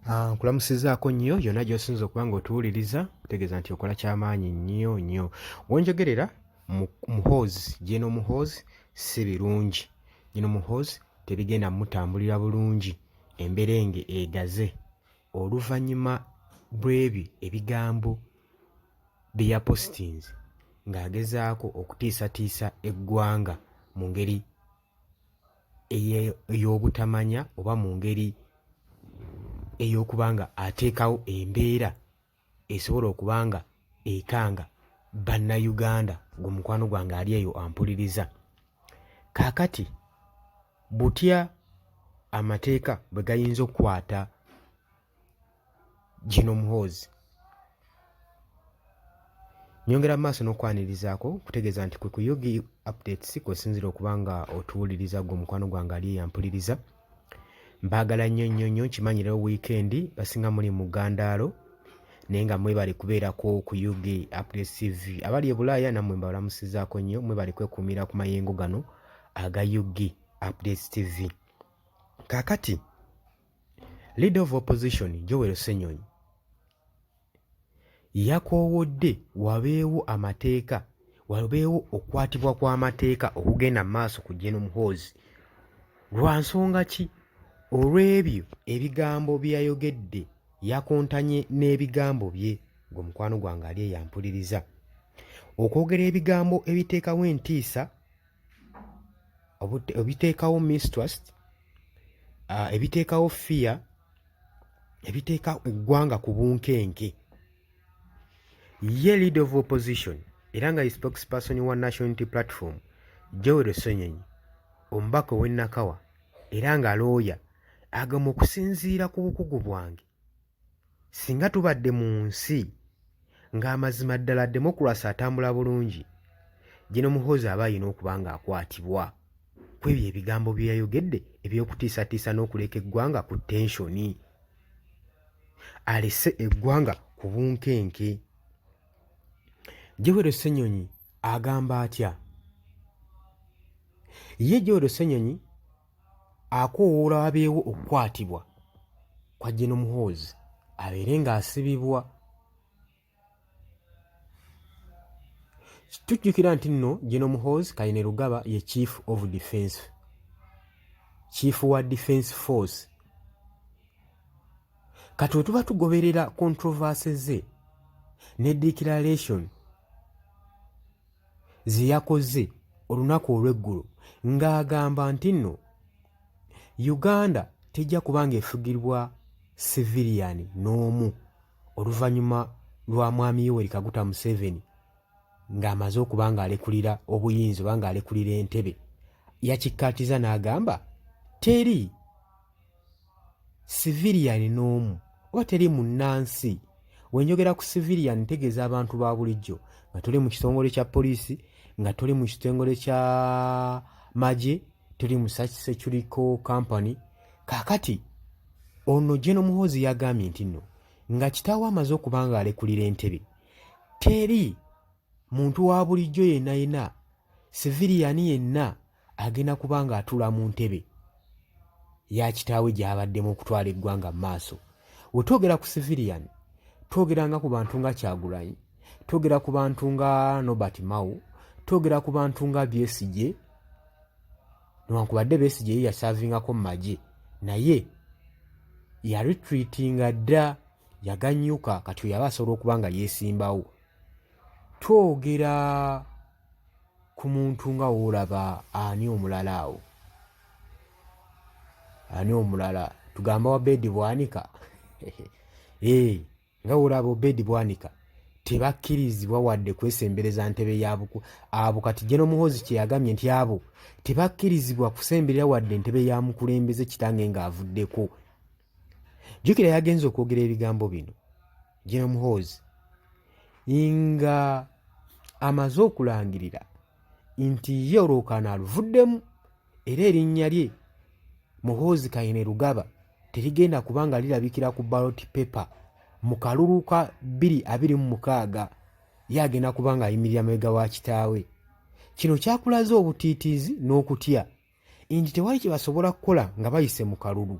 Nkulamusizaako nnyo yonna gy'osinza okuba ng'otuwuliriza kutegeeza nti okola ky'amaanyi nnyo nnyo. Wonjogerera muhoozi General Muhoozi si birungi. General Muhoozi tebigenda mutambulira bulungi, emberenge egaze oluvannyuma lw'ebyo ebigambo bye yapositinze ng'agezaako okutiisatiisa eggwanga mu ngeri ey'obutamanya oba mu ngeri ey'okuba nga ateekawo embeera esobola okuba nga ekanga bannayuganda ng'omukwano gwange ali eyo ampuliriza. Kaakati butya amateeka bwe gayinza okukwata General Muhoozi? Nyongera mu maaso n'okwanirizaako kutegeeza nti ku Yugi Updates kw'osinzira okuba nga otuwuliriza gwe omukwano gwange ali eyo ampuliriza. Mbaagala nnyo nnyo nnyo, nkimanyirawo wiikendi basinga muli mu Gandaalo naye nga mwebale kubeerako ku Yugi Updates TV. Abali e Bulaaya nammwe mbalamusizaako nnyo, mwebale kwekuumira ku mayengo gano aga Yugi Updates TV. Kaakati Leader of Opposition Joel Ssenyonyi yakoowodde wabeewo amateeka, wabeewo okukwatibwa kw'amateeka okugenda mu maaso ku General Muhoozi. Lwa nsonga ki? Olw'ebyo ebigambo bye yayogedde yakontanye n'ebigambo bye ng'omukwano gwange ali eyo ampuliriza. Okwogera ebigambo ebiteekawo entiisa, ebiteekawo mistrust, ebiteekawo fear, ebiteeka eggwanga ku bunkenke. Ye Leader of Opposition era nga spokesperson wa National Unity Platform Joel Ssenyonyi, omubaka ow'e Nakawa era nga looya, agamba okusinziira ku bukugu bwange, singa tubadde mu nsi ng'amazima ddala democracy atambula bulungi, General Muhoozi aba alina okuba ng'akwatibwa ku ebyo ebigambo bye yayogedde eby'okutiisatiisa n'okuleka eggwanga ku tensioni. Alese eggwanga ku bunkenke. Joel Ssenyonyi agamba atya? Ye Joel Ssenyonyi akoowoola wabeewo okukwatibwa kwa General Muhoozi abeere ng'asibibwa. Tujjukira nti nno General Muhoozi Kainerugaba ye Chief of Defence, Chief wa Defence Force. Kati wetuba tugoberera controversy ze ne declaration ze yakoze olunaku olw'eggulo ng'agamba nti nno Uganda tejja kubanga efugirwa civilian n'omu oluvannyuma lwa mwami Yoweri Kaguta Museveni ng'amaze okuba ng'alekulira obuyinza oba ng'alekulira Entebbe. Yakikkaatiza n'agamba teri civilian n'omu oba teri munnansi. Wenjogera ku civilian ntegeeza abantu ba bulijjo nga tuli mu kitongole kya poliisi, nga tuli mu kitongole kya magye, tuli mu security company. Kaakati ono General Muhoozi yagambye nti nno nga kitaawe amaze okuba nga alekulira Entebbe, teri muntu wa bulijjo yenna yenna, civilian yenna agenda kuba nga atula mu ntebe ya kitaawe gy'abaddemu okutwala eggwanga mu maaso. We twogera ku civilian, twogeranga ku bantu nga Kyagulanyi, twogera ku bantu nga Nobert Mao, twogera ku bantu nga Besigye, newankubadde Besigye ye yasaavingako mu magye naye yaretreatinga dda, yaganyuka, kati yaba asobola okuba nga yeesimbawo. Twogera ku muntu nga woolaba ani omulala awo, ani omulala tugamba wa Bedi Bwanika nga woolaba Obedi Bwanika tebakkirizibwa wadde kwesembereza ntebe y'abuku abo. Kati General Muhoozi kye yagambye nti abo tebakkirizibwa kusemberera wadde ntebe ya mukulembeze kitange ng'avuddeko. Jjukira yagenze okwogera ebigambo bino General Muhoozi nga amaze okulangirira nti ye olwokaana aluvuddemu era erinnya lye Muhoozi Kainerugaba terigenda kubanga lirabikira ku ballot paper mu kalulu ka 2026. Ye agenda kubanga ayimirira mabega wa kitaawe. Kino kyakulaze obutiitiizi n'okutya nti tewali kye basobola kukola nga bayise mu kalulu.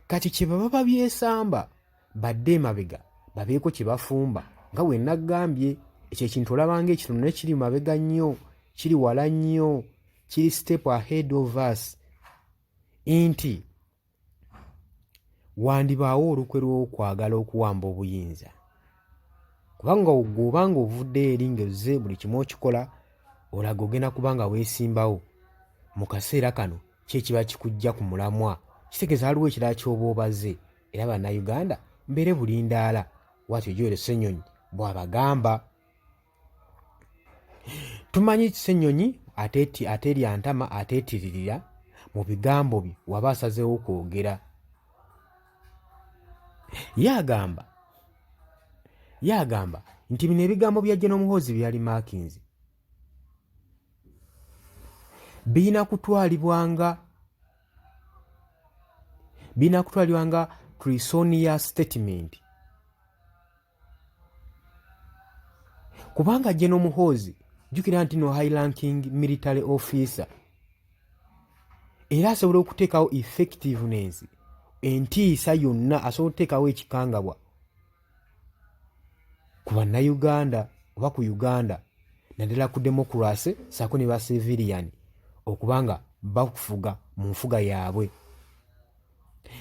Kati kye baba babyesamba badde emabega babeeko kye bafumba nga bwe nagambye. Ekyo ekintu olabanga ekitono kiri mabega nnyo, kiri wala nnyo, kiri step ahead of us, nti wandibaawo olukwe lw'okwagala okuwamba obuyinza. Kubanga gw'obanga ovudde eri ng'ozze buli kimu okikola, olaga ogenda kubanga weesimbawo. Mu kaseera kano ki ekiba kikujja ku mulamwa? Kitegeeza waliwo ekirala ky'oba obaze. Era bannayuganda mbeere bulindaala, bw'atyo Joel Ssenyonyi bw'abagamba. Tumanyi Ssenyonyi ateerya ntama ateetiririra mu bigambo bye waba asazeewo kwogera. Yagamba nti bino ebigambo bya General Muhoozi byali maakinzi birina kutwalibwanga Trisonia statement, kubanga General Muhoozi jjukira nti no high ranking military officer, era asobola okuteekawo effectiveness, entiisa yonna, asobola okuteekawo ekikangabwa ku bannayuganda oba ku Uganda, naddala ku democracy ssaako ne ba civilian okubanga bafuga mu nfuga yaabwe.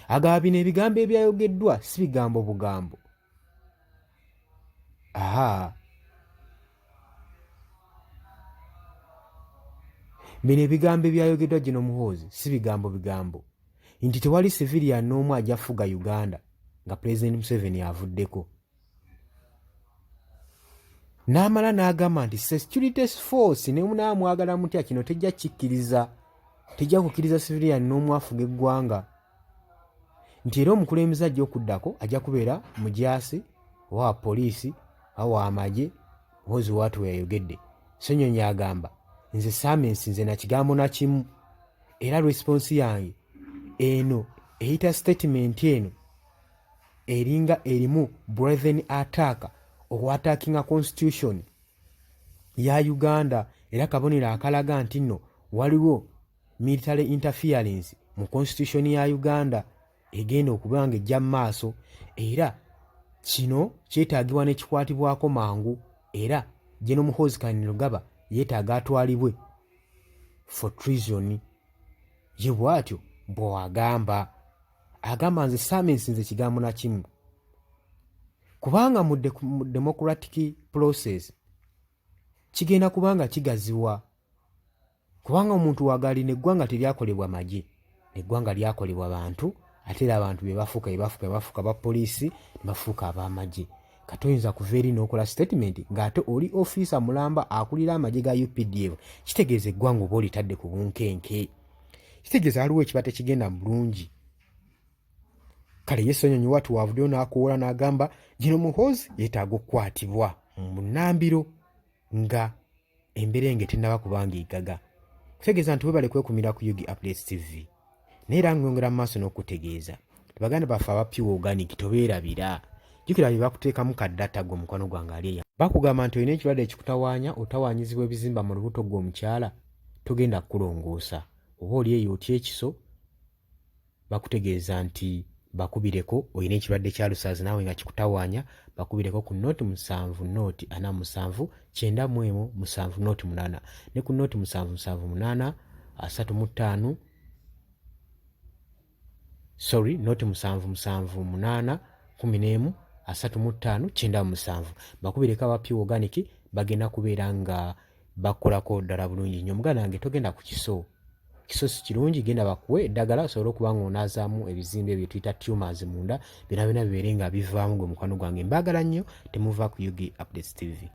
Agaba bino ebigambo ebyayogeddwa si bigambo bugambo. Bino ebigambo ebyayogeddwa General Muhoozi si bigambo bigambo, nti tewali civilian n'omu ajja fuga Uganda nga President Museveni avuddeko. N'amala n'agamba nti security force ne munaamwagala mutya kino tejja kukkiriza civilian n'omu afuga eggwanga, nti era omukulembeze ajja okuddako ajja kubeera mujaasi owa poliisi owa amagye. Muhoozi waatu we yayogedde. Ssenyonyi agamba nze saamensi nze na kigambo na kimu, era response yange eno eyita statement eno eringa erimu brethren attack okwatakinga constitution ya Uganda, era kabonero akalaga nti nno waliwo military interference mu constitution ya Uganda egenda okubanga ejja mu maaso, era kino kyetaagibwa nekikwatibwako mangu, era General Muhoozi Kainerugaba yeetaaga atwalibwe for treason. Ye bw'atyo bw'agamba nze saamensi nze kigambo na kimu, kubanga mu democratic process kigenda kubanga kigaziwa, kubanga omuntu wagali neggwanga teryakolebwa magye, neggwanga lyakolebwa bantu, ate era abantu be bafuuka ba poliisi ne bafuuka ab'amagye. Kati oyinza kuva eri n'okola statement ng'ate oli ofiisa mulamba akulira amagye ga UPDF, kitegeeza eggwanga oba olitadde ku bunkenke, kitegeeza waliwo ekiba tekigenda bulungi. Kale ye Ssenyonyi waatu wavuddeyo n'akoola n'agamba General Muhoozi yeetaaga okukwatibwa mu nnambiro nga emberenge tennaba kubanga egaga. Kitegeeza nti webale kwekumira ku Yugi Updates TV, naye era ngongera mu maaso n'okutegeeza baganda baffe aba Pure Organic tobeerabira. Jjukira bye bakuteekamu kaddata gwe mukwano gwange ali eya. Bakugamba nti olina ekirwadde ekikutawaanya, otawaanyizibwa ebizimba mu lubuto gw'omukyala, togenda kukulongoosa. Oba oli eyo otya ekiso, bakutegeeza nti bakubireko, olina ekirwadde kya lusaazi naawe nga kikutawaanya, bakubireko ku nooti 7 nooti 47 91 7 nooti 8 ne ku nooti 778 35 nooti 778 11 35 97. Bakubireko aba Pure Organic bagenda kubeera nga bakolako ddala bulungi nnyo. Muganda wange togenda ku kiso si kirungi, genda bakuwe eddagala osobole okuba ng'onaazaamu ebizimbe ebyo tuyita tumors munda, byonna bibeere nga bivaamu gwe mukwano gwange. Mbaagala nnyo, temuva ku Yugi Updates TV.